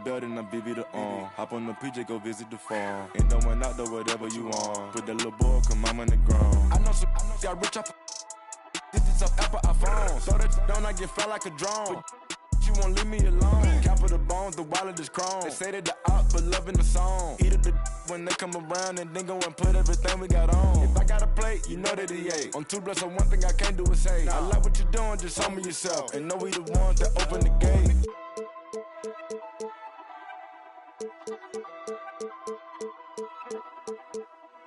belt and I BB the arm. Hop on the PJ, go visit the farm. And don't went out though, whatever you want. Put that little boy, come I'm on the ground. I know some got rich off this is up Apple iPhone. Throw that down, I get fly like a drone. You won't leave me alone. Cap of the bones, the wallet is chrome. They say that the out, but loving the song. Eat up the when they come around and then go and put everything we got on. If I got a plate, you know that he ate. On 2 bless, so one thing I can't do is say, I like what you're doing, just humble yourself. And know we the ones that open the gate.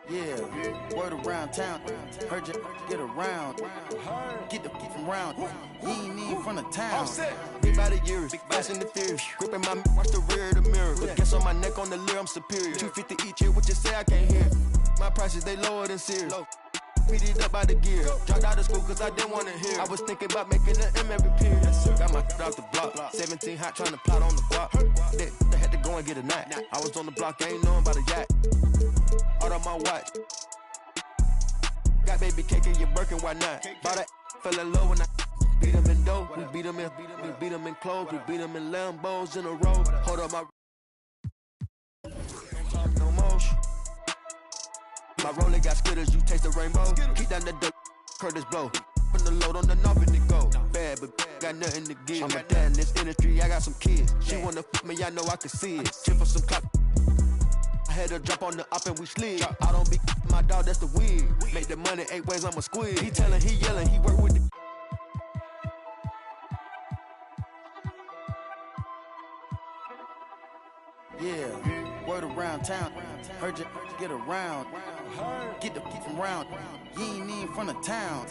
Yeah, word around town. Heard you get around. Get the from round. He ain't even from the town. Big by the years, fast and the fierce. Gripping my watch the rear of the mirror. The guess on my neck on the leer, I'm superior. 250 each year, what you say I can't hear. My prices, they lower than Sears. Beat it up by the gear. Dropped out of school cause I didn't wanna hear. I was thinking about making an M every period. Got my off the block. 17 hot trying to plot on the block. They had to go and get a knot. I was on the block, I ain't knowing about a yacht. Out on my watch. Got baby cake in your Birkin, why not? Bought that, fell in love when I beat him in dough. We beat him in clothes. We beat him in Lambos in a row. Hold up my no motion. My roller got skitters, you taste the rainbow. Keep down the dirt, Curtis blow. Put the load on the knob and it go. Bad, but got nothing to give. I'm a dad in this industry, I got some kids. She wanna fuck me, I know I can see it. Chip for some clock. I had her drop on the up and we slid. I don't be my dog, that's the wig. Make the money 8 ways, I'm a squid. He tellin', he yellin', he work with the. Yeah, word around town. Heard you get around. Get the from round. You ain't even from the town.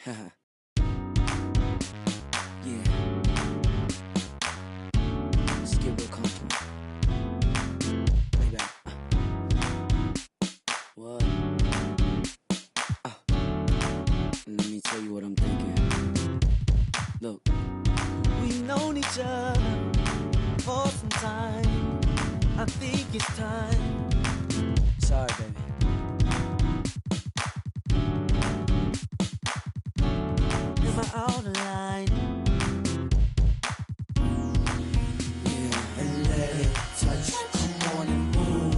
Yeah. Let's get real comfortable. Way back. What? Let me tell you what I'm thinking. Look. We've known each other for some time. I think it's time. Sorry, baby. Out of line. Yeah. And let it touch. Come on and move.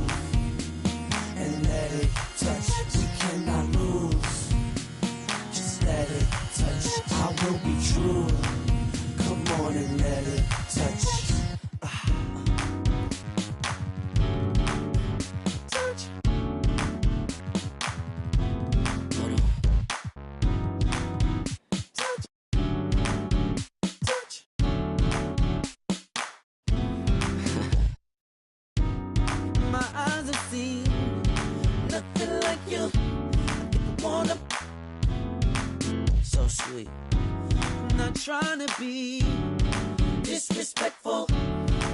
And let it touch. We cannot lose. Just let it touch. I will be true. Come on and let it touch. Sweet. I'm not trying to be disrespectful,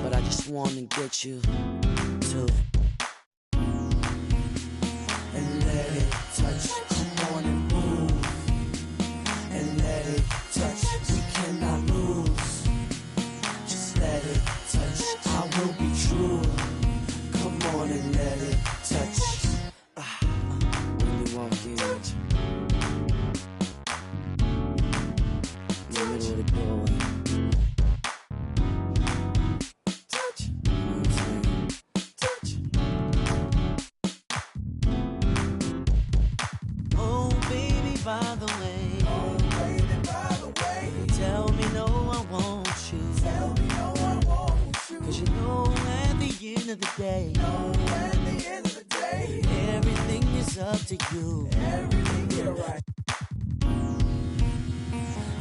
but I just want to get you to and let it touch. Come on and move and let it touch. We cannot lose. Just let it touch. I will be true. Come on and let it touch. When you walk in. By the way, oh baby, by the way, tell me no, I want you. Tell me no, I want you. 'Cause you know at the end of the day, everything is up to you. Everything, you're right.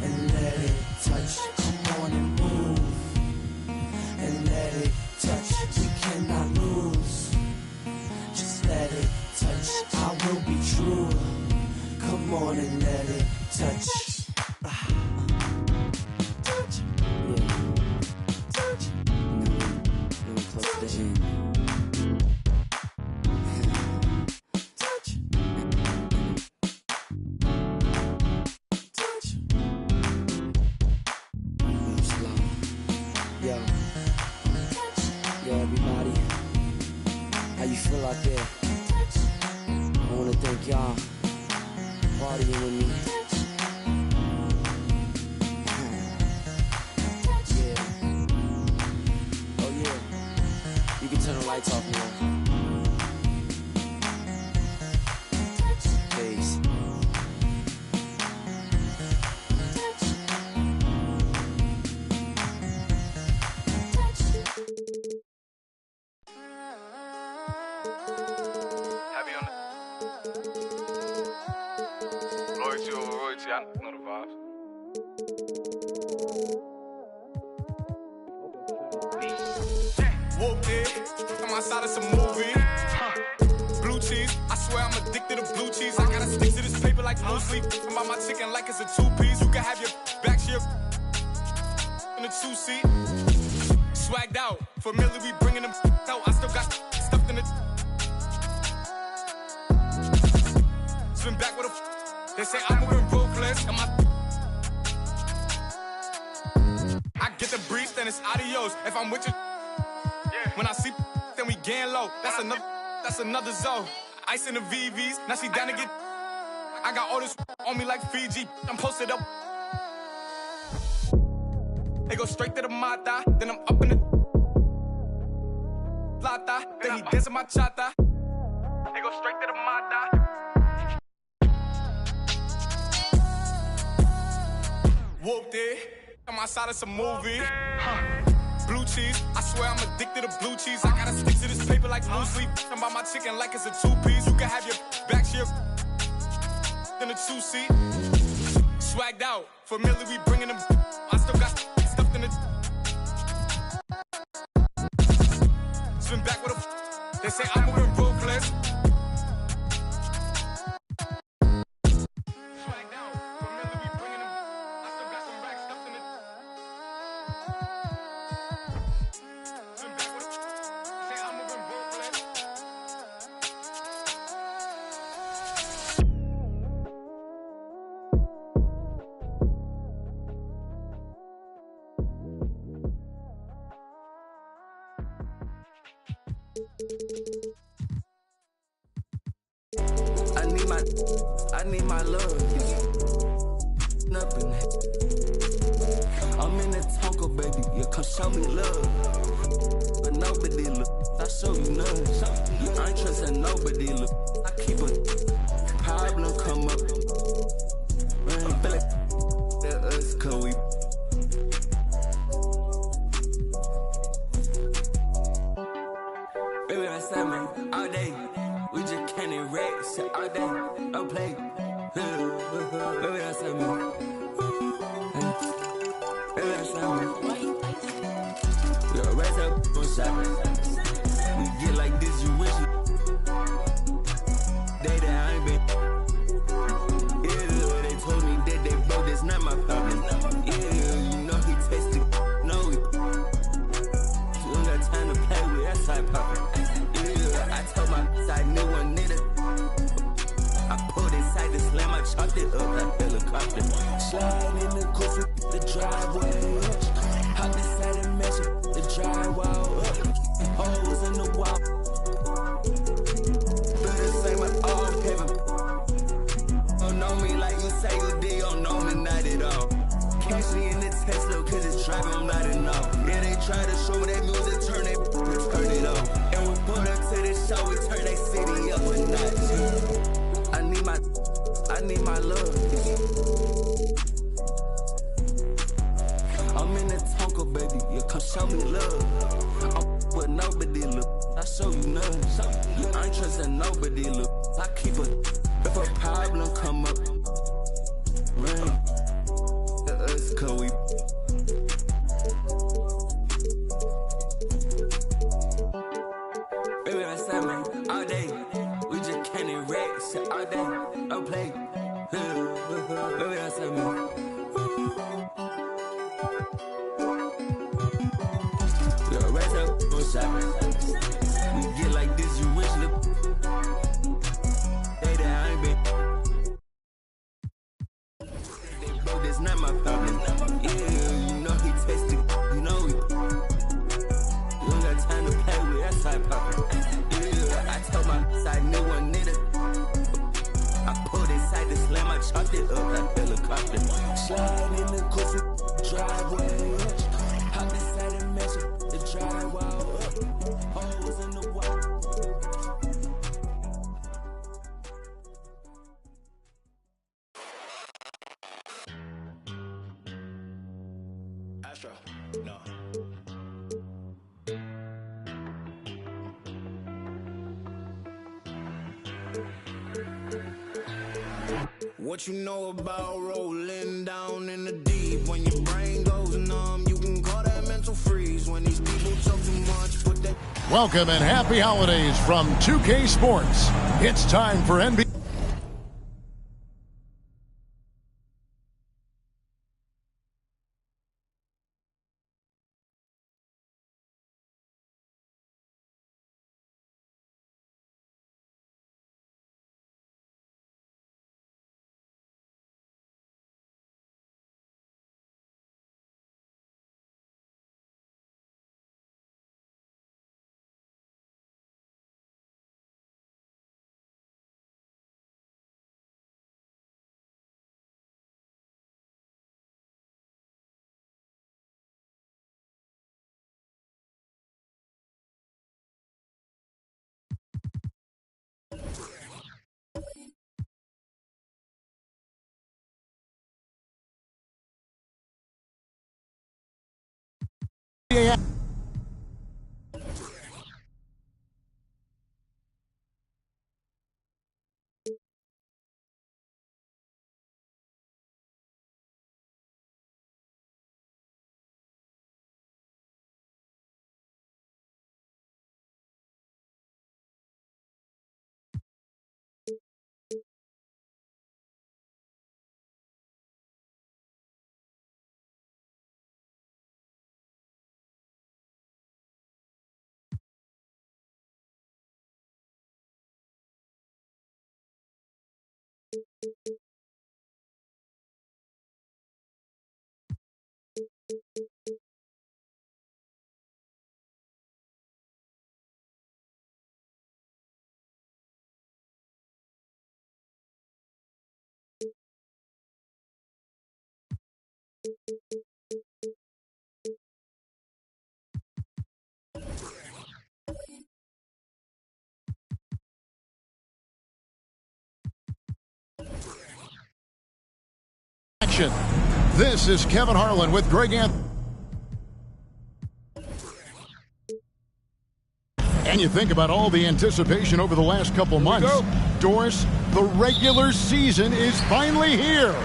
And let it touch. Come on and move. And let it touch. We cannot lose. Just let it touch. I will be true. Come on and let it touch. Touch. Yeah. Touch. Now we're close to the end. Touch. Touch. Move slow. Yo. Yo, everybody. you feel out there? I wanna thank y'all partying with me. Yeah. Oh yeah. You can turn the lights off now. Peace. Loyalty over royalty, I know the vibes. Whooped it, I'm outside of some movie. Blue cheese, I swear I'm addicted to blue cheese. I gotta stick to this paper like blue sleep. I'm about my chicken like it's a two-piece. You can have your back to your in a two-seat. Swagged out, familiar, we bringing them out. I still got stuffed in the. Swim back with a. They say I'm moving ruthless, and my. I get the breeze, then it's adios. If I'm with you, when I see, then we gang low. That's another zone. Ice in the VVs, now she down to get. I got all this on me like Fiji. I'm posted up. They go straight to the mata, then I'm up in the plata. Then he dancing my chata. They go straight to the mata. Whooped it, I'm outside of some movie. Blue cheese, I swear I'm addicted to blue cheese. I gotta stick to this paper like blue sleep. I'm about my chicken like it's a two-piece. You can have your back to your in a two-seat. Swagged out, familiar, we bringing them. I still got stuffed in the. Swim back with a. They say I'm moving ruthless. I need my love. Nothing. I'm in the Tonka, baby. You come show me love. But nobody look. I show you none. I ain't trusting nobody look. I keep a problem come up. Man, I feel like that us, cause we. Baby, that's that, man. All day. We just can't erase all day, no play. Baby, that's that, man. Baby, that's that, man. We gon' raise up on shot. We get like this, you wish you. Day that I ain't been. Yeah, they told me that they broke, that's not my problem. Yeah, you know he tasted, no. You don't got time to play with that side poppin'. I told my side new one nigga. I pulled inside the slam, I chopped it up like helicopter. Slide in the coupe, the driveway. Hop inside the mesh, the drywall up. Holes in the wall. Do the same with all heaven. Don't know me like you say you did, don't know me not at all. Catch me in the Tesla, cause it's driving, I'm not enough. Yeah, they try to show me that music, turn it off. And we put up to this show, we turn that city up a notch. I need my love. I'm in the Tonka, baby, you come show me love. I'm with nobody look, I show you none. I ain't trusting nobody look, I keep a. If a problem come up, man, us cause we. Baby, that's that, man. All day, we just can't erase all day, no play. Baby, that's that, man. We gon' raise up on shot. We get like this, you wish the. Day that I ain't been. They broke, that's not my problem. Yeah, you know he tasted, you know he. You don't got time to play with that side poppin'. Yeah, Slide in the coffee driveway. Hop inside and measure the drywall up. Holes in the wall. Astro, no. What you know about rolling down in the deep? When your brain goes numb, you can call that mental freeze. When these people talk too much, put that. Welcome and happy holidays from 2K Sports. It's time for NBA. This is Kevin Harlan with Greg Anthony. And you think about all the anticipation over the last couple months. Doris, the regular season is finally here.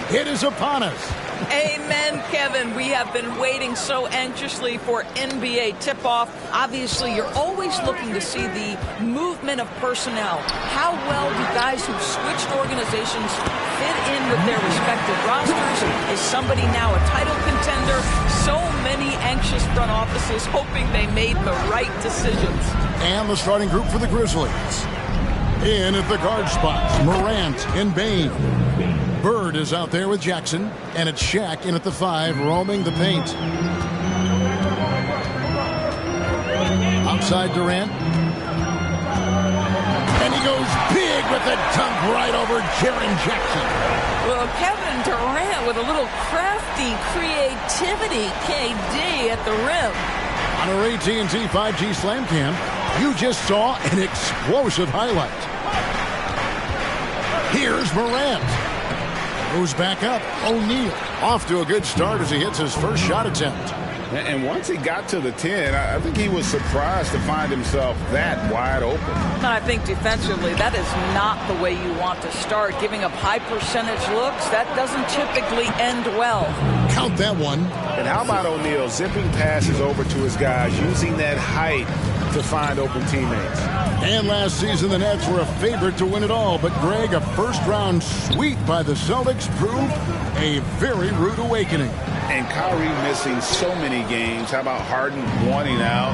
It is upon us. Amen, Kevin. We have been waiting so anxiously for NBA tip-off. Obviously, you're always looking to see the movement of personnel. How well do guys who've switched organizations fit in with their respective rosters? Is somebody now a title contender? So many anxious front offices hoping they made the right decisions. And the starting group for the Grizzlies. In at the guard spots, Morant and Bane. Bird is out there with Jackson, and it's Shaq in at the 5, roaming the paint. Outside Durant. And he goes big with the dunk right over Jaren Jackson. Well, Kevin Durant with a little crafty creativity, KD at the rim. On our AT&T 5G Slam Cam, you just saw an explosive highlight. Here's Morant. Moves back up. O'Neal off to a good start as he hits his first shot attempt. And once he got to the 10, I think he was surprised to find himself that wide open. I think defensively, that is not the way you want to start. Giving up high percentage looks, that doesn't typically end well. Count that one. And how about O'Neal zipping passes over to his guys, using that height to find open teammates. And last season, the Nets were a favorite to win it all. But, Greg, a first-round sweep by the Celtics proved a very rude awakening. And Kyrie missing so many games. How about Harden wanting out?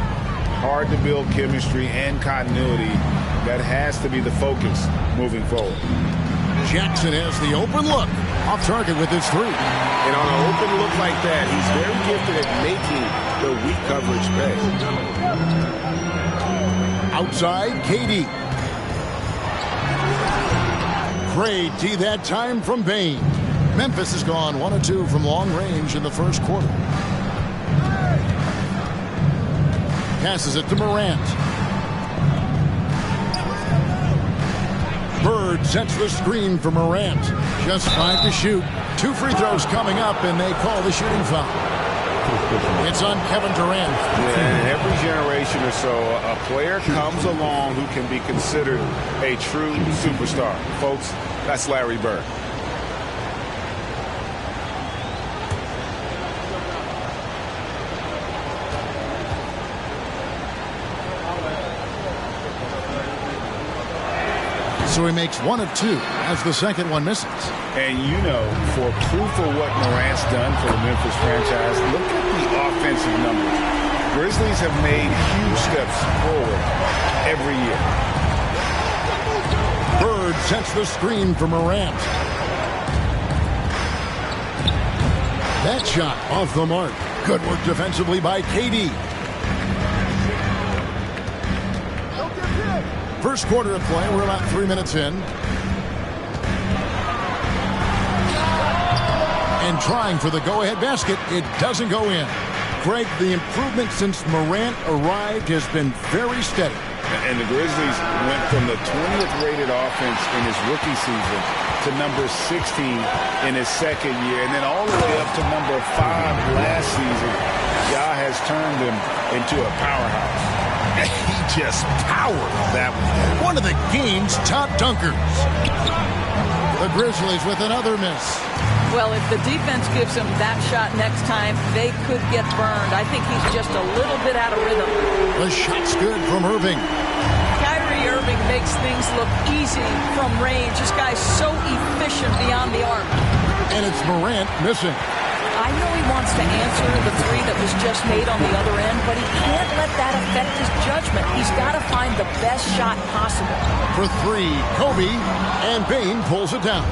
Hard to build chemistry and continuity. That has to be the focus moving forward. Jackson has the open look. Off target with his 3. And on an open look like that, he's very gifted at making the weak coverage pay. Outside, KD. Great D that time from Bane. Memphis has gone 1 of 2 from long range in the first quarter. Passes it to Morant. Bird sets the screen for Morant. Just 5 to shoot. 2 free throws coming up, and they call the shooting foul. It's on Kevin Durant. Yeah, in every generation or so, a player comes along who can be considered a true superstar. Folks, that's Larry Bird. So he makes 1 of 2 as the second one misses. And you know, for proof of what Morant's done for the Memphis franchise, look at the offensive numbers. Grizzlies have made huge steps forward every year. Bird sets the screen for Morant. That shot off the mark. Good work defensively by KD. First quarter of play, we're about 3 minutes in. And trying for the go-ahead basket, it doesn't go in. Greg, the improvement since Morant arrived has been very steady. And the Grizzlies went from the 20th rated offense in his rookie season to number 16 in his second year, and then all the way up to number 5 last season. Ja has turned him into a powerhouse. He just powered that one of the game's top dunkers. The Grizzlies with another miss. Well, if the defense gives him that shot next time, they could get burned. I think he's just a little bit out of rhythm. The shot's good from Irving. Kyrie Irving makes things look easy from range. This guy's so efficient beyond the arc. And it's Morant missing. I know he wants to answer the three that was just made on the other end, but he can't let that affect his judgment. He's got to find the best shot possible. For 3, Kobe, and Bane pulls it down.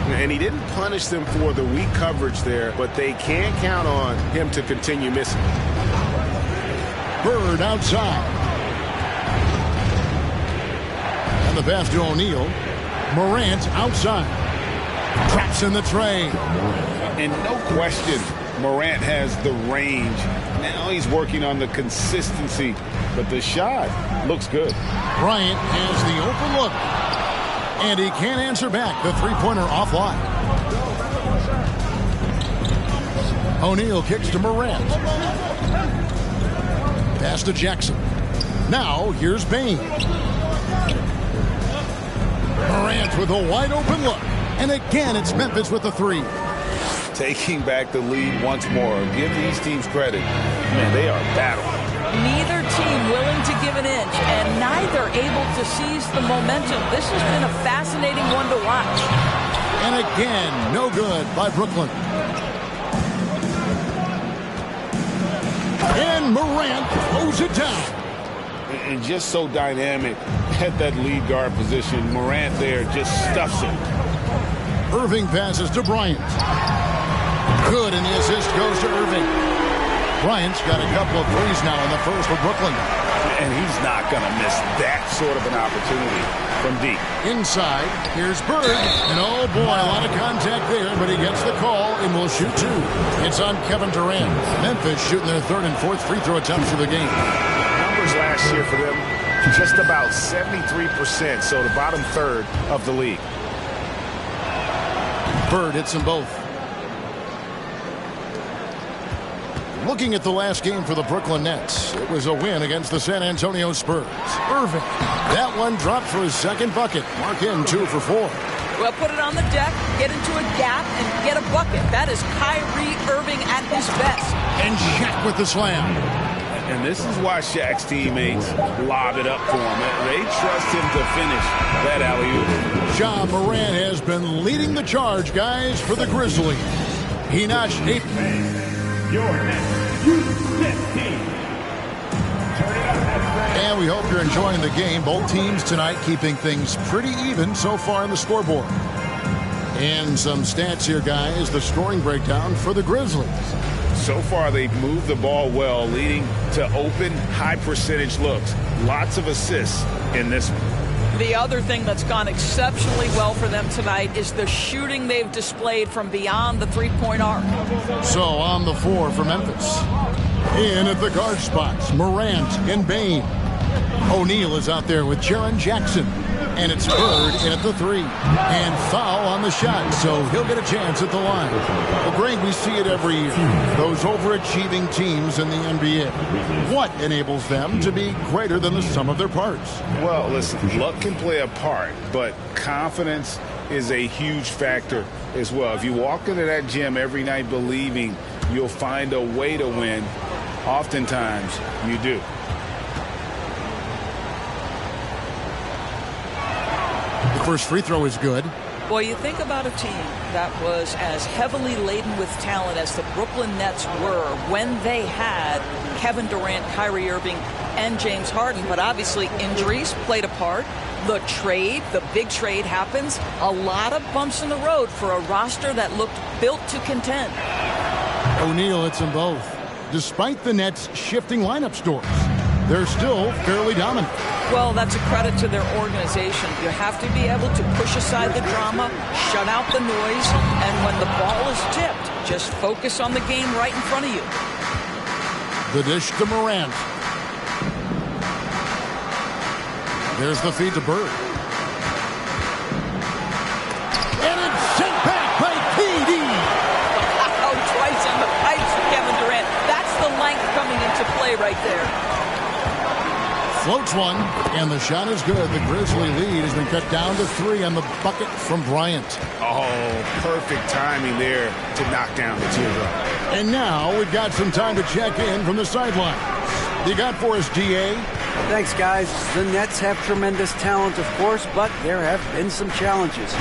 And he didn't punish them for the weak coverage there, but they can't count on him to continue missing. Bird outside. And the pass to O'Neal. Morant outside. Traps in the tray. And no question, Morant has the range. Now he's working on the consistency, but the shot looks good. Bryant has the open look. And he can't answer back. The three-pointer offline. O'Neal kicks to Morant. Pass to Jackson. Now here's Bane. Morant with a wide open look. And again, it's Memphis with the 3. Taking back the lead once more. Give these teams credit. Man, they are battling. Neither team willing to give an inch, and neither able to seize the momentum. This has been a fascinating one to watch. And again, no good by Brooklyn. And Morant throws it down. And just so dynamic at that lead guard position. Morant there just stuffs it. Irving passes to Bryant. Good, and the assist goes to Irving. Bryant's got a couple of threes now in the first for Brooklyn. And he's not going to miss that sort of an opportunity from deep. Inside, here's Bird. And oh boy, a lot of contact there, but he gets the call and will shoot 2. It's on Kevin Durant. Memphis shooting their 3rd and 4th free throw attempts for the game. Numbers last year for them, just about 73%, so the bottom third of the league. Bird hits them both. Looking at the last game for the Brooklyn Nets, it was a win against the San Antonio Spurs. Irving, that one dropped for his 2nd bucket. Mark in 2 for 4. Well, put it on the deck, get into a gap, and get a bucket. That is Kyrie Irving at his best. And Shaq with the slam. And this is why Shaq's teammates lob it up for him. They trust him to finish that alley-oop. Ja Morant has been leading the charge, guys, for the Grizzlies. He notched 8. And we hope you're enjoying the game. Both teams tonight keeping things pretty even so far in the scoreboard. And some stats here, guys. The scoring breakdown for the Grizzlies. So far, they've moved the ball well, leading to open, high-percentage looks. Lots of assists in this one. The other thing that's gone exceptionally well for them tonight is the shooting they've displayed from beyond the three-point arc. So on the floor for Memphis. In at the guard spots, Morant and Bain. O'Neal is out there with Jaren Jackson. And it's Bird in at the three. And foul on the shot, so he'll get a chance at the line. Well, Greg, we see it every year. Those overachieving teams in the NBA. What enables them to be greater than the sum of their parts? Well, listen, luck can play a part, but confidence is a huge factor as well. If you walk into that gym every night believing you'll find a way to win, oftentimes you do. The first free throw is good. Boy, you think about a team that was as heavily laden with talent as the Brooklyn Nets were when they had Kevin Durant, Kyrie Irving, and James Harden. But obviously injuries played a part. The trade, the big trade happens. A lot of bumps in the road for a roster that looked built to contend. O'Neal hits them both. Despite the Nets' shifting lineup stores, they're still fairly dominant. Well, that's a credit to their organization. You have to be able to push aside the drama, shut out the noise, and when the ball is tipped, just focus on the game right in front of you. The dish to Morant. There's the feed to Bird. And it's sent back by KD. Oh, twice in the pipes for Kevin Durant. That's the length coming into play right there. Floats one, and the shot is good. The Grizzly lead has been cut down to 3 on the bucket from Bryant. Oh, perfect timing there to knock down the teardrop. And now we've got some time to check in from the sideline. You got for us, DA? Thanks, guys. The Nets have tremendous talent, of course, but there have been some challenges.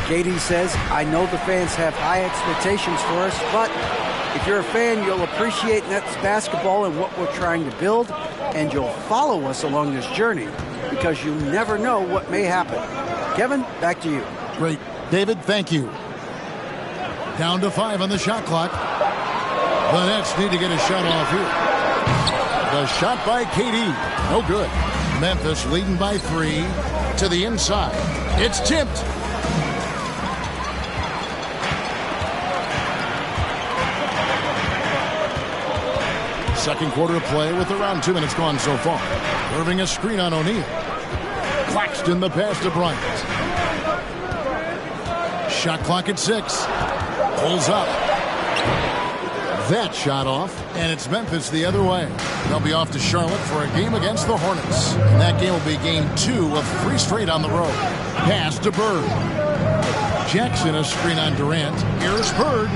KD says, I know the fans have high expectations for us, but if you're a fan, you'll appreciate Nets basketball and what we're trying to build, and you'll follow us along this journey because you never know what may happen. Kevin, back to you. Great. David, thank you. Down to 5 on the shot clock. The Nets need to get a shot off here. The shot by KD. No good. Memphis leading by 3 to the inside. It's tipped. Second quarter of play with around 2 minutes gone so far. Irving a screen on O'Neal. Claxton the pass to Bryant. Shot clock at 6. Pulls up. That shot off, and it's Memphis the other way. They'll be off to Charlotte for a game against the Hornets. And that game will be game 2 of 3 straight on the road. Pass to Bird. Jackson a screen on Durant. Here's Bird.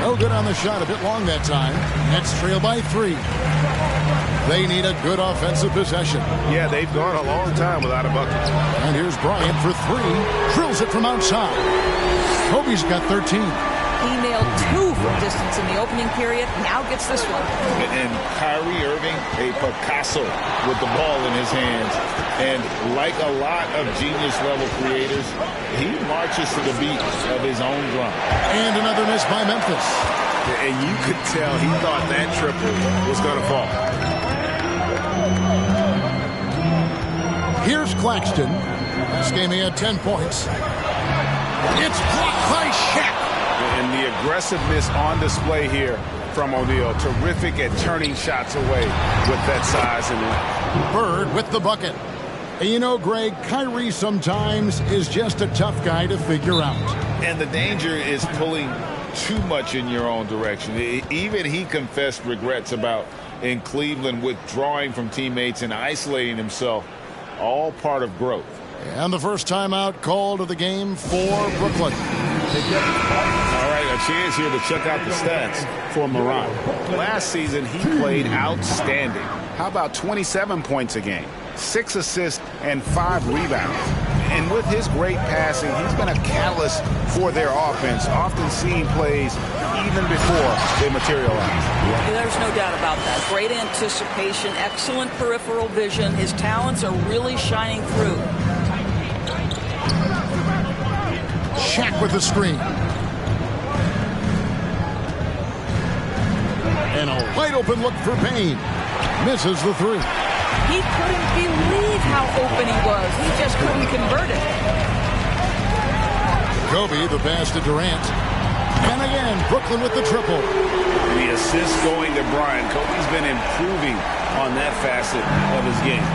No good on the shot, a bit long that time. Nets trail by 3. They need a good offensive possession. Yeah, they've gone a long time without a bucket. And here's Bryant for 3. Drills it from outside. Kobe's got 13. He nailed 2 from distance in the opening period. Now gets this one. And Kyrie Irving, a Picasso with the ball in his hands. And like a lot of genius-level creators, he marches to the beat of his own drum. And another miss by Memphis. And you could tell he thought that triple was going to fall. Here's Claxton. This game he had 10 points. It's blocked by Shaq. And the aggressiveness on display here from O'Neal. Terrific at turning shots away with that size and length. Bird with the bucket. And you know, Greg, Kyrie sometimes is just a tough guy to figure out. And the danger is pulling too much in your own direction. Even he confessed regrets about in Cleveland withdrawing from teammates and isolating himself. All part of growth. And the first timeout called of the game for Brooklyn. All right, a chance here to check out the stats for Morant. Last season, he played outstanding. How about 27 points a game, 6 assists, and 5 rebounds? And with his great passing, he's been a catalyst for their offense, often seeing plays even before they materialize. There's no doubt about that. Great anticipation, excellent peripheral vision. His talents are really shining through. Shaq with the screen. And a wide open look for Payne. Misses the 3. He couldn't believe how open he was. He just couldn't convert it. Kobe, the pass to Durant. And again, Brooklyn with the triple. The assist going to Bryant. Kobe's been improving on that facet of his game.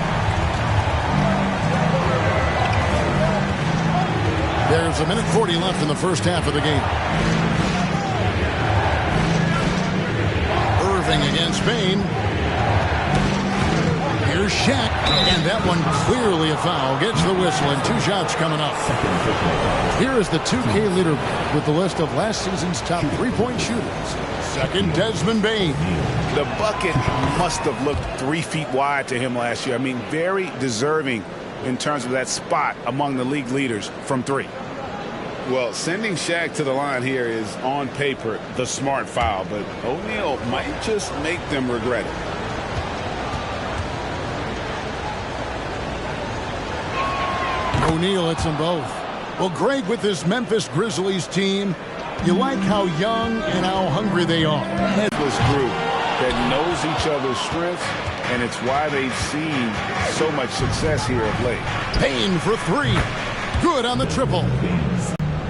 There's a minute 40 left in the first half of the game. Irving against Bane. Here's Shaq, and that one clearly a foul. Gets the whistle, and 2 shots coming up. Here is the 2K leader with the list of last season's top three-point shooters. Second, Desmond Bane. The bucket must have looked 3 feet wide to him last year. I mean, very deserving in terms of that spot among the league leaders from 3. Well, sending Shaq to the line here is, on paper, the smart foul, but O'Neal might just make them regret it. O'Neal hits them both. Well, Greg, with this Memphis Grizzlies team, you like how young and how hungry they are. Headless group that knows each other's strengths, and it's why they've seen so much success here of late. Payne for 3. Good on the triple.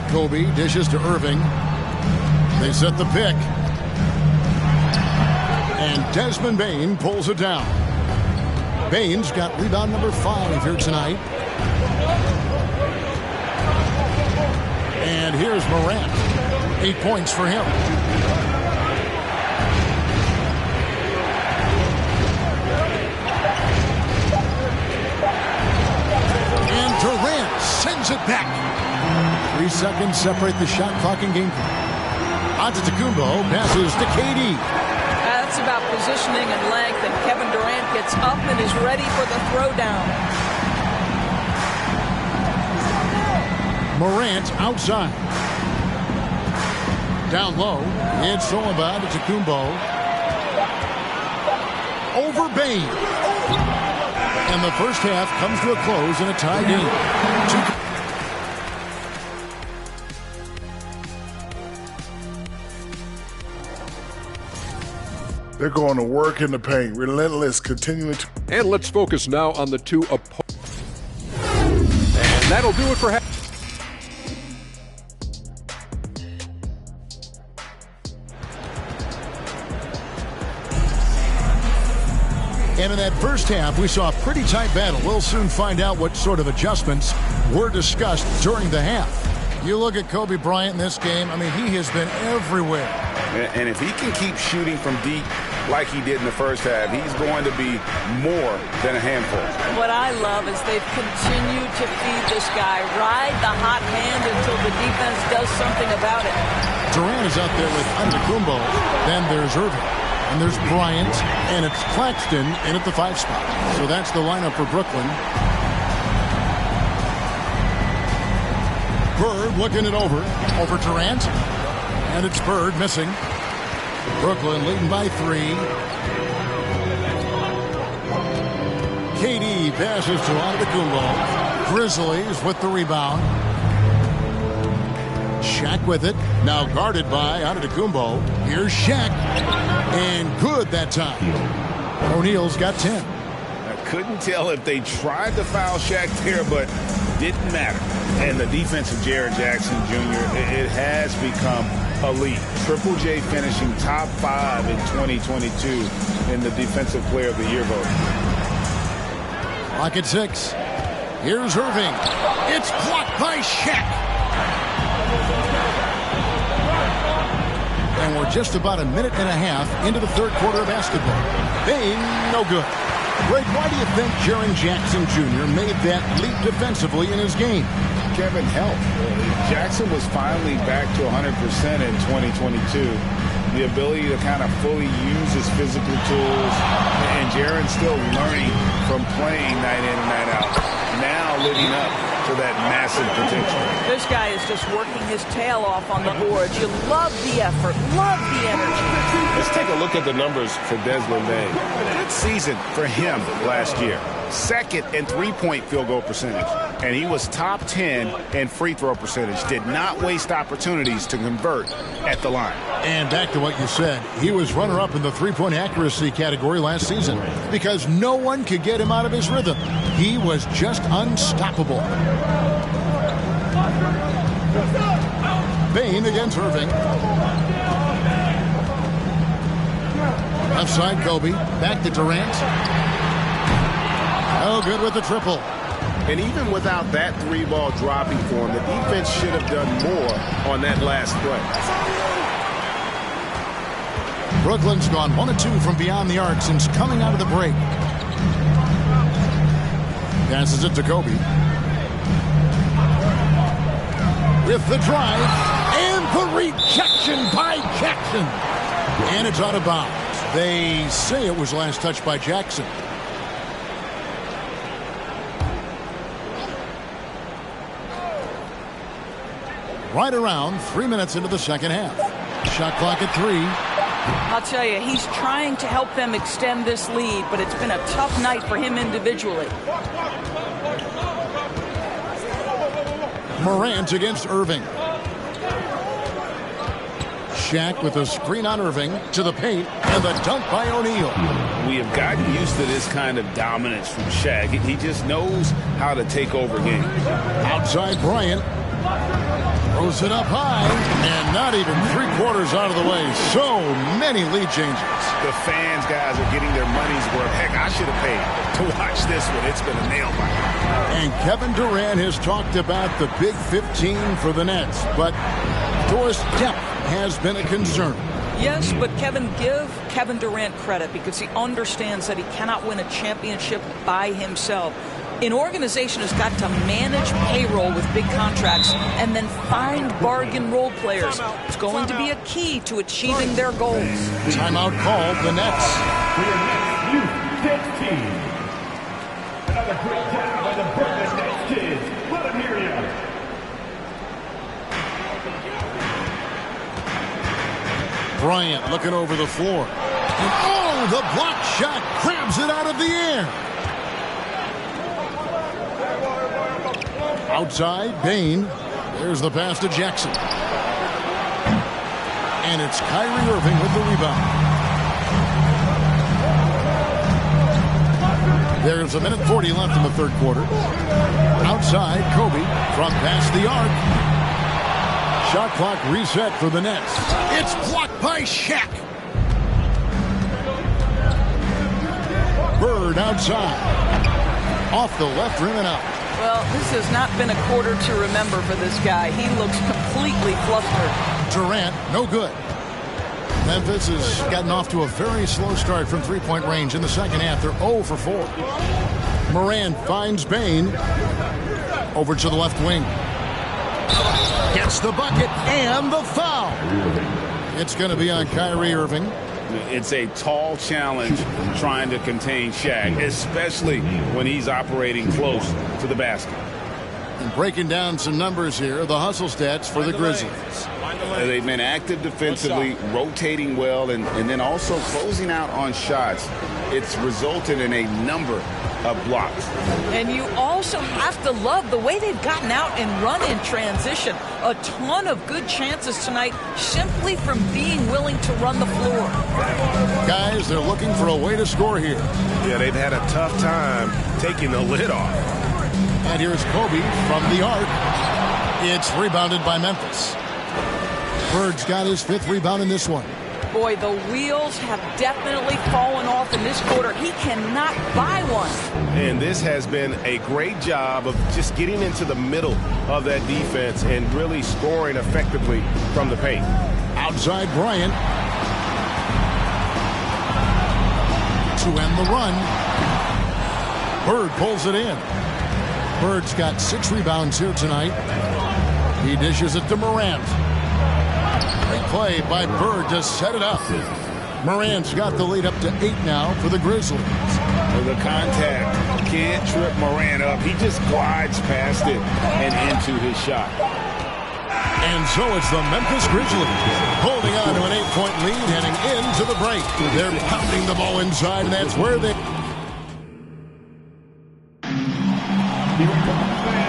Kobe dishes to Irving. They set the pick. And Desmond Bane pulls it down. Bane's got rebound number 5 here tonight. And here's Morant. 8 points for him. And Durant sends it back. 3 seconds separate the shot clock and game clock. Antetokounmpo passes to KD. That's about positioning and length, and Kevin Durant gets up and is ready for the throwdown. Morant outside. Down low. It's Solomon to Antetokounmpo. Over Bane. And the first half comes to a close in a tie game. They're going to work in the paint, relentless, continuing to. And let's focus now on the 2 opponents. And that'll do it for half. And in that first half, we saw a pretty tight battle. We'll soon find out what sort of adjustments were discussed during the half. You look at Kobe Bryant in this game, I mean, he has been everywhere. And if he can keep shooting from deep like he did in the first half, he's going to be more than a handful. What I love is they've continued to feed this guy, ride the hot hand until the defense does something about it. Durant is out there with Antetokounmpo. Then there's Irving. And there's Bryant. And it's Claxton in at the 5 spot. So that's the lineup for Brooklyn. Bird looking it over Durant. And it's Bird missing. Brooklyn leading by 3. KD passes to Antetokounmpo. Grizzlies with the rebound. Shaq with it. Now guarded by Antetokounmpo. Here's Shaq. And good that time. O'Neal's got 10. I couldn't tell if they tried to foul Shaq there, but didn't matter. And the defense of Jaren Jackson Jr., it has become elite. Triple J finishing top 5 in 2022 in the Defensive Player of the Year vote. Clock at 6. Here's Irving. It's blocked by Shaq. And we're just about a minute and a half into the third quarter of basketball. Bane, no good. Greg, why do you think Jaren Jackson Jr. made that leap defensively in his game? Kevin, help. Jackson was finally back to 100% in 2022. The ability to kind of fully use his physical tools. And Jaren's still learning from playing night in and night out. Now living up to that massive potential. This guy is just working his tail off on the boards. You love the effort, love the energy. Let's take a look at the numbers for Desmond Bane. Good season for him last year. Second in 3-point field goal percentage. and he was top 10 in free throw percentage. Did not waste opportunities to convert at the line. And back to what you said, he was runner-up in the three-point accuracy category last season because no one could get him out of his rhythm. He was just unstoppable. Bain against Irving. Left side, Kobe. Back to Durant. Oh, good with the triple. And even without that three-ball dropping for him, the defense should have done more on that last play. Brooklyn's gone 1 of 2 from beyond the arc since coming out of the break. Passes it to Kobe. With the drive. And the rejection by Jackson. And it's out of bounds. They say it was last touched by Jackson. Right around 3 minutes into the second half. Shot clock at 3. I'll tell you, he's trying to help them extend this lead, but it's been a tough night for him individually. Morant against Irving. Shaq with a screen on Irving to the paint, and the dunk by O'Neal. We have gotten used to this kind of dominance from Shaq. He just knows how to take over games. Outside Bryant. Throws it up high, and not even 3/4 out of the way. So many lead changes. The fans, guys, are getting their money's worth. Heck, I should have paid to watch this one. It's been a nail biter. And Kevin Durant has talked about the Big 15 for the Nets, but of course, depth has been a concern. Yes, but give Kevin Durant credit because he understands that he cannot win a championship by himself. An organization has got to manage payroll with big contracts and then find bargain role players. It's going to be a key to achieving their goals. Timeout called, the Nets. Another great job by the Brooklyn Nets kids. Let them hear you. Bryant looking over the floor. And oh, the block shot grabs it out of the air. Outside, Bain. There's the pass to Jackson. And it's Kyrie Irving with the rebound. There's 1:40 left in the third quarter. Outside, Kobe from past the arc. Shot clock reset for the Nets. It's blocked by Shaq. Bird outside. Off the left rim and out. Well, this has not been a quarter to remember for this guy. He looks completely flustered. Durant, no good. Memphis has gotten off to a very slow start from three-point range in the second half. They're 0 for 4. Morant finds Bain. Over to the left wing. Gets the bucket and the foul. It's going to be on Kyrie Irving. It's a tall challenge trying to contain Shaq, especially when he's operating close to the basket. And breaking down some numbers here, the hustle stats for the Grizzlies. They've been active defensively, rotating well, and then also closing out on shots. It's resulted in a number of blocks. And you also have to love the way they've gotten out and run in transition. A ton of good chances tonight simply from being willing to run the floor. Guys, they're looking for a way to score here. Yeah, they've had a tough time taking the lid off. And here's Kobe from the arc. It's rebounded by Memphis. Bird's got his 5th rebound in this one. Boy, the wheels have definitely fallen off in this quarter. He cannot buy one. And this has been a great job of just getting into the middle of that defense and really scoring effectively from the paint. Outside Bryant. To end the run. Bird pulls it in. Bird's got 6 rebounds here tonight. He dishes it to Morant. Great play by Bird to set it up. Morant's got the lead up to 8 now for the Grizzlies. The contact can't trip Morant up. He just glides past it and into his shot. And so it's the Memphis Grizzlies holding on to an 8-point lead heading into the break. They're pounding the ball inside, and that's where they...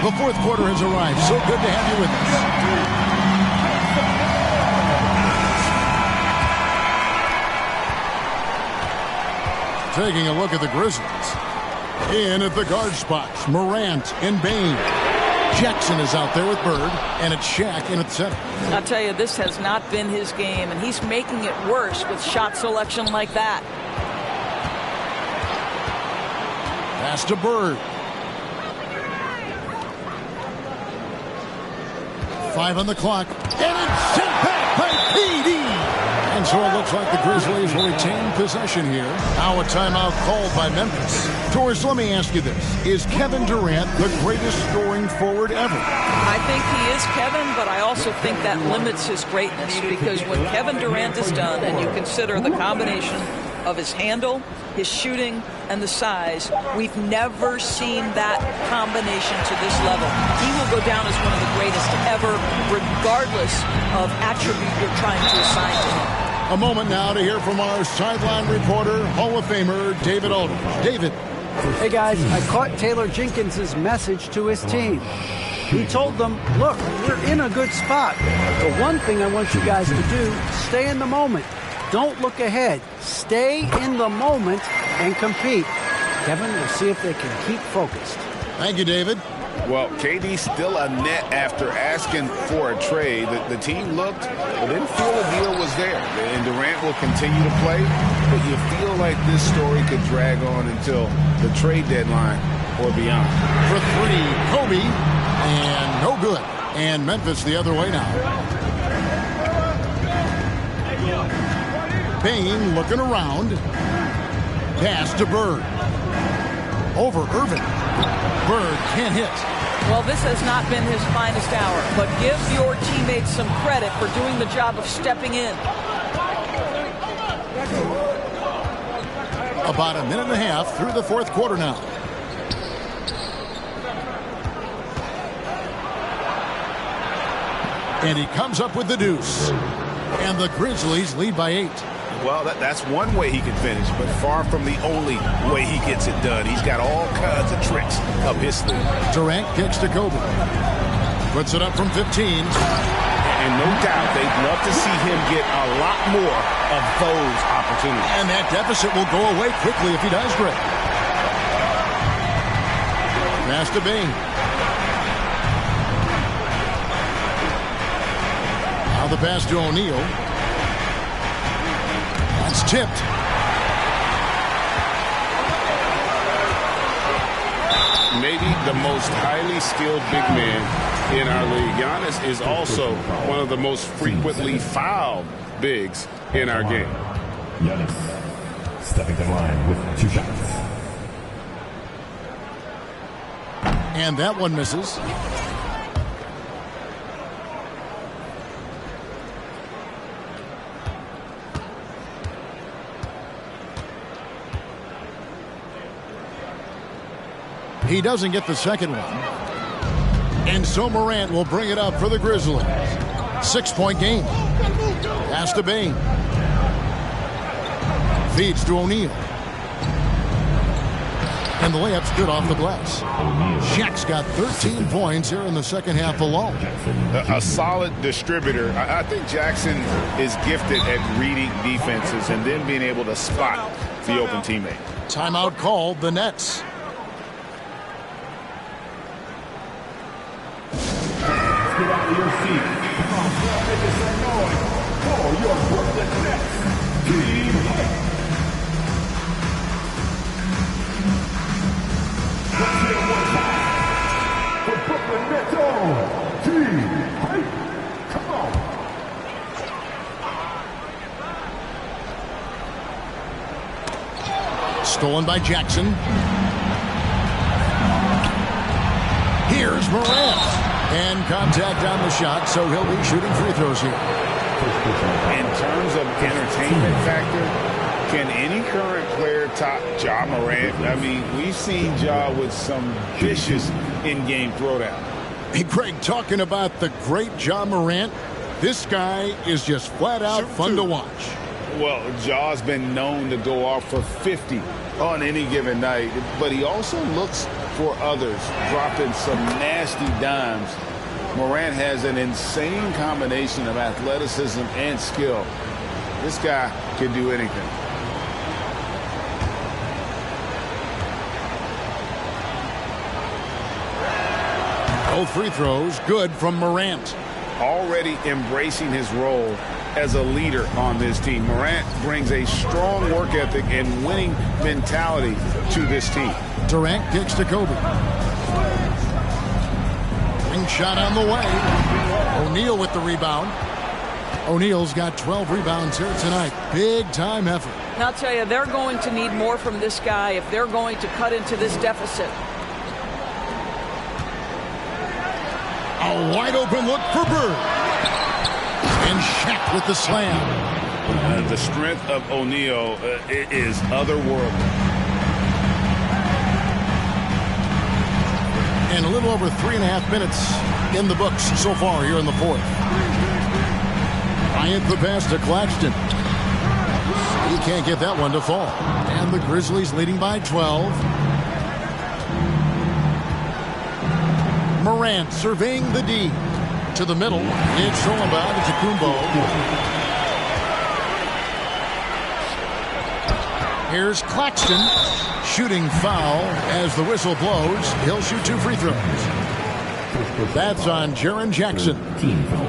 The fourth quarter has arrived. So good to have you with us. Taking a look at the Grizzlies. In at the guard spots, Morant and Bain. Jackson is out there with Bird, and it's Shaq in at center. I'll tell you, this has not been his game, and he's making it worse with shot selection like that. Pass to Bird. 5 on the clock, and it's sent back by PD. And so it looks like the Grizzlies will retain possession here. Now a timeout called by Memphis. Torres, let me ask you this. Is Kevin Durant the greatest scoring forward ever? I think he is, Kevin, but I also think that limits his greatness, because when Kevin Durant is done and you consider the combination of his handle, his shooting, and the size, we've never seen that combination to this level. He will go down as one of the greatest ever, regardless of attribute you're trying to assign to him. A moment now to hear from our sideline reporter, Hall of Famer David Aldridge. David. Hey guys, I caught Taylor Jenkins' message to his team. He told them, look, we're in a good spot. The one thing I want you guys to do, stay in the moment. Don't look ahead. Stay in the moment and compete. Kevin, we'll see if they can keep focused. Thank you, David. Well, KD's still a net after asking for a trade. The team looked, but didn't feel a deal was there. And Durant will continue to play, but you feel like this story could drag on until the trade deadline or beyond. For 3, Kobe, and no good. And Memphis the other way now. Bain looking around. Pass to Bird. Over Irving. Bird can't hit. Well, this has not been his finest hour, but give your teammates some credit for doing the job of stepping in. About a minute and a half through the fourth quarter now. And he comes up with the deuce. And the Grizzlies lead by 8. Well, that's one way he can finish, but far from the only way he gets it done. He's got all kinds of tricks up his sleeve. Durant kicks to Kobe. Puts it up from 15. And no doubt they'd love to see him get a lot more of those opportunities. And that deficit will go away quickly if he does great. Pass to Bain. Now the pass to O'Neal. That's tipped. Maybe the most highly skilled big man in our league. Giannis is also one of the most frequently fouled bigs in our game. Giannis stepping to the line with 2 shots. And that one misses. He doesn't get the second one. And so Morant will bring it up for the Grizzlies. 6-point game. Pass to Bain. Feeds to O'Neal. And the layup's good off the glass. Shaq's got 13 points here in the second half alone. A solid distributor. I think Jackson is gifted at reading defenses and then being able to spot the open teammate. Timeout called the Nets. Get out of your seat. Come on, bro, make some noise for your Brooklyn Nets. Team Hype. Let's hear it one time. For Brooklyn Nets on Team Hype. Come on. Stolen by Jackson. Here's Morant. And contact on the shot, so he'll be shooting free throws here. In terms of entertainment factor, can any current player top Ja Morant? I mean, we've seen Ja with some vicious in-game throwdown. Hey, Greg, talking about the great Ja Morant, this guy is just flat out fun to watch. Well, Jaw's been known to go off for 50 on any given night, but he also looks for others, dropping some nasty dimes. Morant has an insane combination of athleticism and skill. This guy can do anything. Both free throws good from Morant. Already embracing his role as a leader on this team. Morant brings a strong work ethic and winning mentality to this team. Durant kicks to Kobe. Ring shot on the way. O'Neal with the rebound. O'Neal's got 12 rebounds here tonight. Big time effort. And I'll tell you, they're going to need more from this guy if they're going to cut into this deficit. A wide open look for Bird. And Shaq with the slam. The strength of O'Neal is otherworldly. And a little over 3.5 minutes in the books so far here in the fourth. Bryant the pass to Claxton. He can't get that one to fall. And the Grizzlies leading by 12. Morant surveying the D. To the middle. It's Solomon to Kumbo. Here's Claxton. Shooting foul as the whistle blows. He'll shoot 2 free throws. That's on Jaren Jackson. Team foul.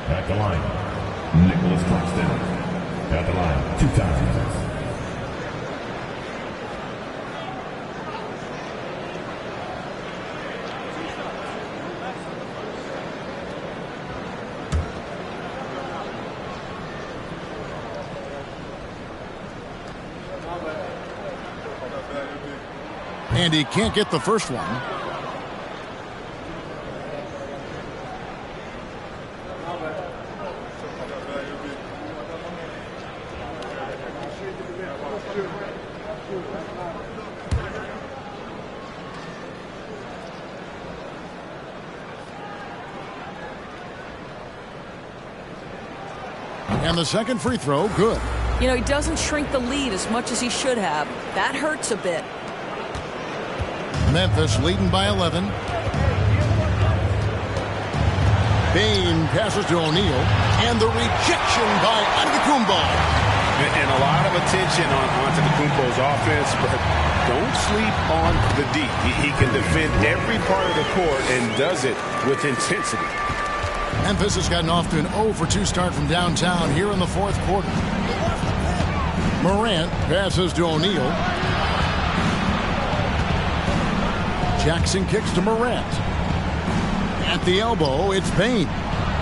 At the line, Nicholas Claxton. At the line, 2 times. And he can't get the first one. And the second free throw, good. You know, he doesn't shrink the lead as much as he should have. That hurts a bit. Memphis leading by 11. Bane passes to O'Neal. And the rejection by Antetokounmpo. And a lot of attention on Antetokounmpo's offense, but don't sleep on the D. He can defend every part of the court and does it with intensity. Memphis has gotten off to an 0 for 2 start from downtown here in the fourth quarter. Morant passes to O'Neal. Jackson kicks to Morant. At the elbow, it's Bane.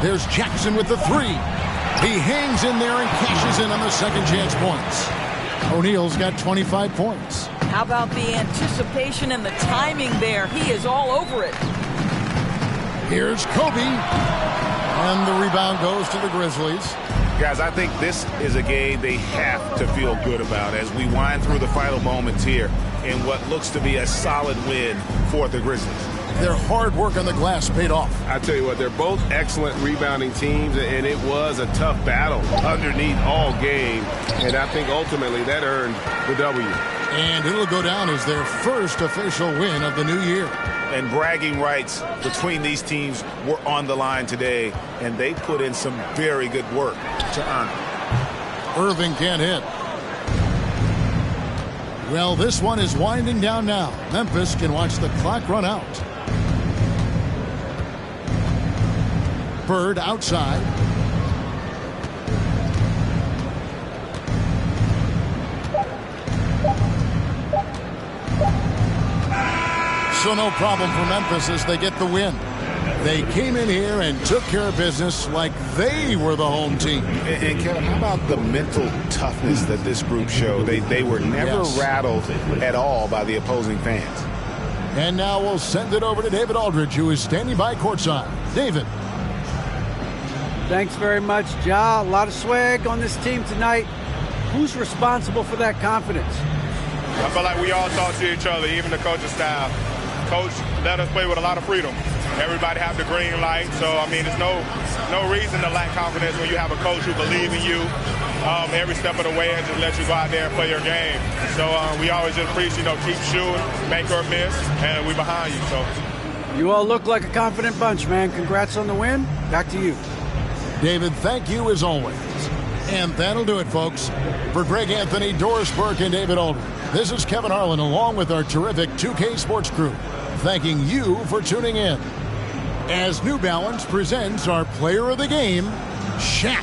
There's Jackson with the 3. He hangs in there and cashes in on the second chance points. O'Neal's got 25 points. How about the anticipation and the timing there? He is all over it. Here's Kobe. And the rebound goes to the Grizzlies. Guys, I think this is a game they have to feel good about as we wind through the final moments here in what looks to be a solid win for the Grizzlies. Their hard work on the glass paid off. I tell you what, they're both excellent rebounding teams, and it was a tough battle underneath all game. And I think ultimately that earned the W. And it'll go down as their first official win of the new year. And bragging rights between these teams were on the line today, and they put in some very good work to earn it. Irving can't hit. Well, this one is winding down now. Memphis can watch the clock run out. Bird outside. So no problem for Memphis as they get the win. They came in here and took care of business like they were the home team. And Kevin, how about the mental toughness that this group showed? They were never rattled at all by the opposing fans. And now we'll send it over to David Aldridge, who is standing by courtside. David. Thanks very much, Ja. A lot of swag on this team tonight. Who's responsible for that confidence? I feel like we all talk to each other, even the coaching staff. Coach let us play with a lot of freedom. everybody have the green light. So, I mean, there's no reason to lack confidence when you have a coach who believes in you every step of the way and just let you go out there and play your game. So we always just preach, keep shooting, make or miss, and we behind you. So you all look like a confident bunch, man. Congrats on the win. Back to you. David, thank you as always. And that'll do it, folks. For Greg Anthony, Doris Burke, and David Aldridge, this is Kevin Harlan along with our terrific 2K Sports crew, thanking you for tuning in. As New Balance presents our player of the game, Shaq.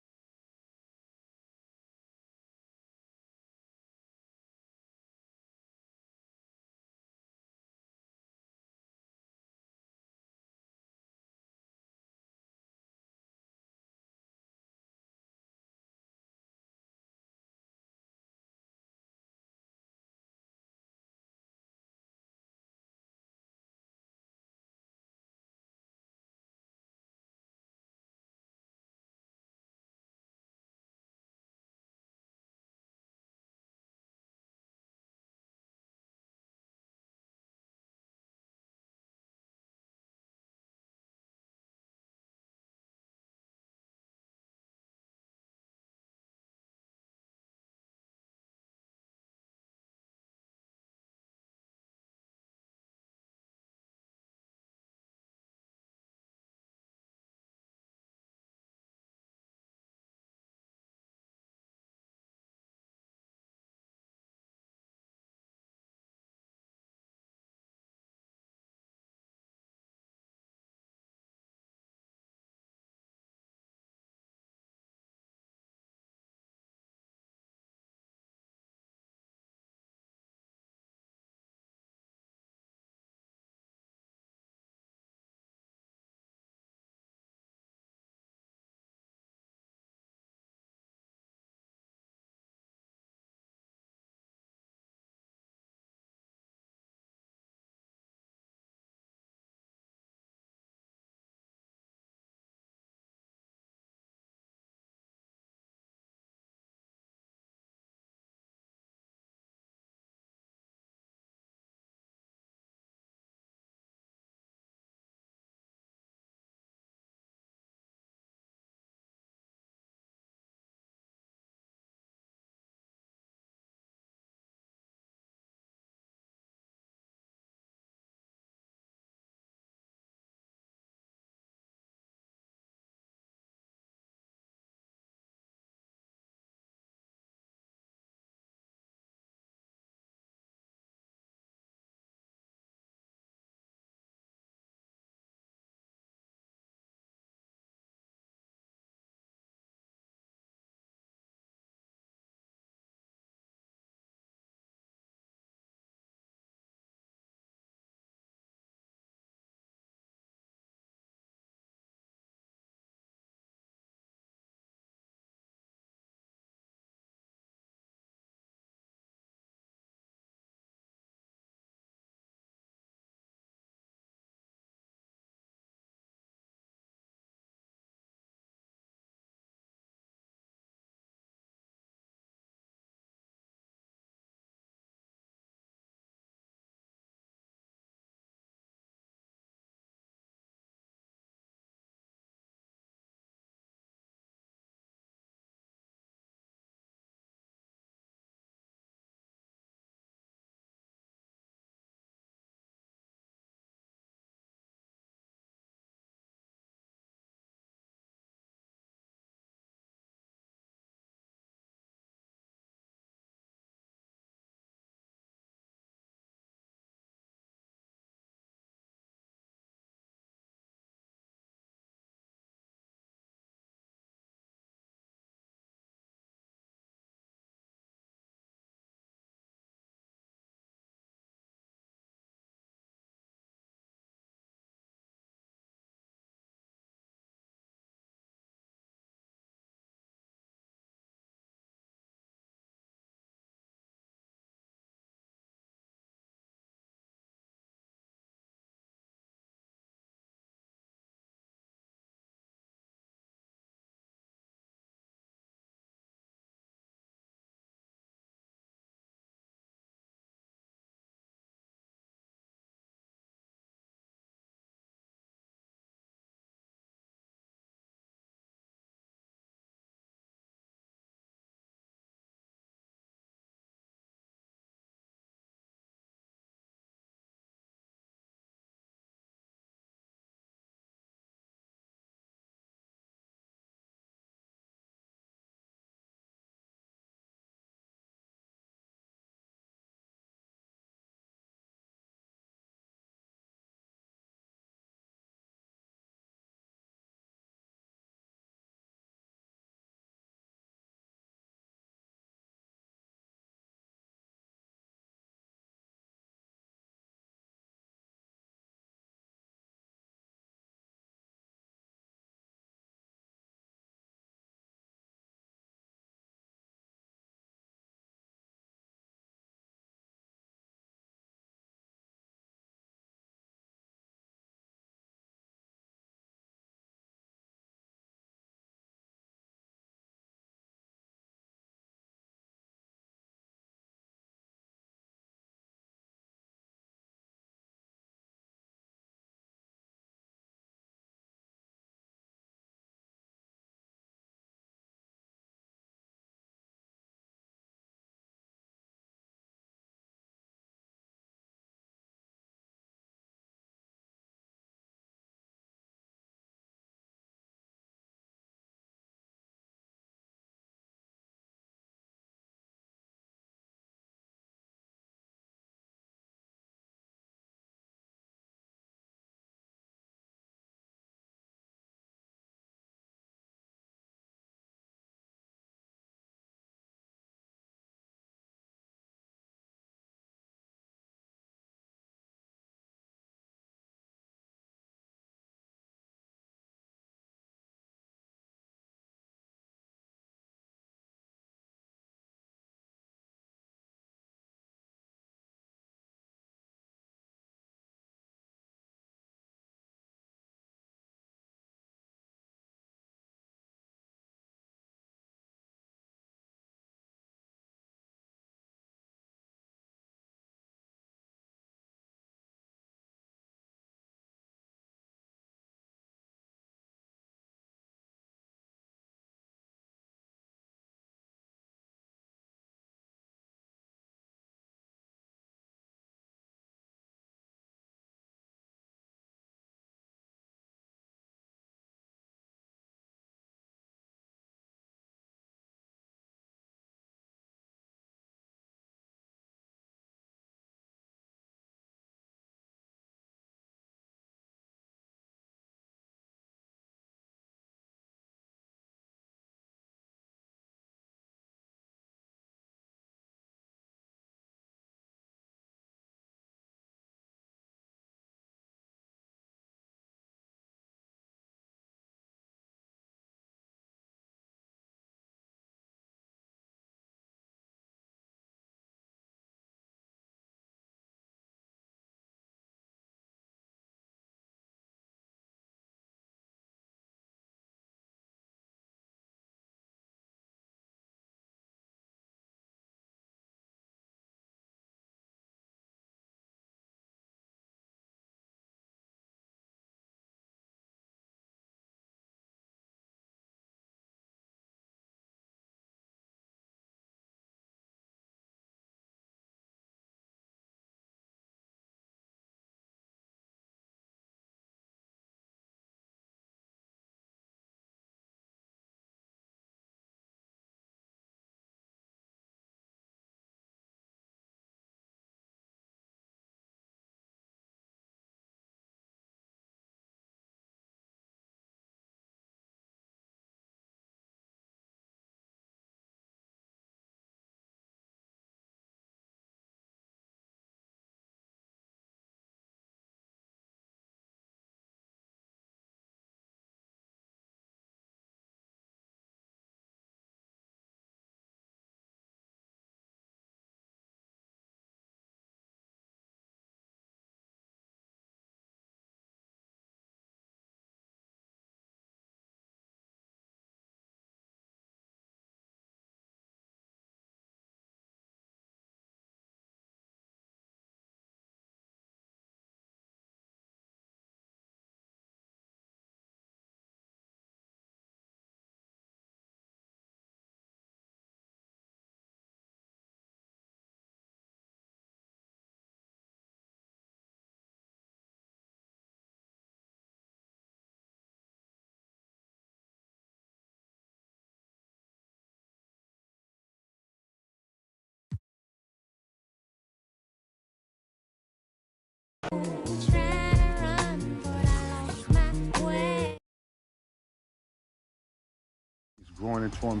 He's growing into himself.